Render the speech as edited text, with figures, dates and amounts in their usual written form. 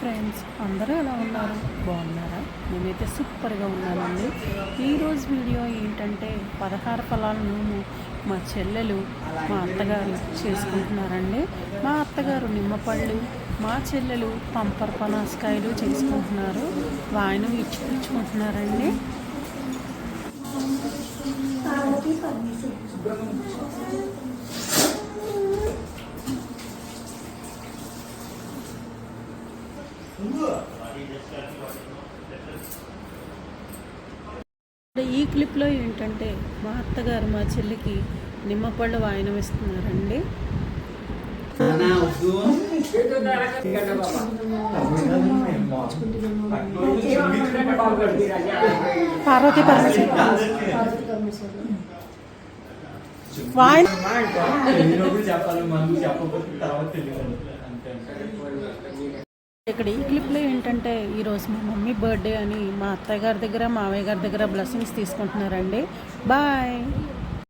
Friends, అందరూ ఎలా ఉన్నారు? బాగున్నారా? నేనైతే సూపర్గా ఉన్నానండి. ఈరోజు వీడియో ఏంటంటే 16 ఫలాలను మా చెల్లెలు మా అత్తగారు చేసుకుంటున్నారండి. మా అత్తగారు నిమ్మపళ్ళు, మా చెల్లెలు పంపర్ పనాసకాయలు చేసుకుంటున్నారు. వాయినం ఇచ్చిపుచ్చుకుంటున్నారండి. ఈ క్లిప్లో ఏంటంటే మా అత్తగారు మా చెల్లికి నిమ్మపళ్ళు వాయినం ఇస్తున్నారండి. పార్వతీ ఇక్కడ ఈ క్లిప్లో ఏంటంటే ఈరోజు మా మమ్మీ బర్త్డే అని మా అత్తయ్య గారి దగ్గర మావయ్య గారి దగ్గర బ్లెస్సింగ్స్ తీసుకుంటున్నారండి. బాయ్.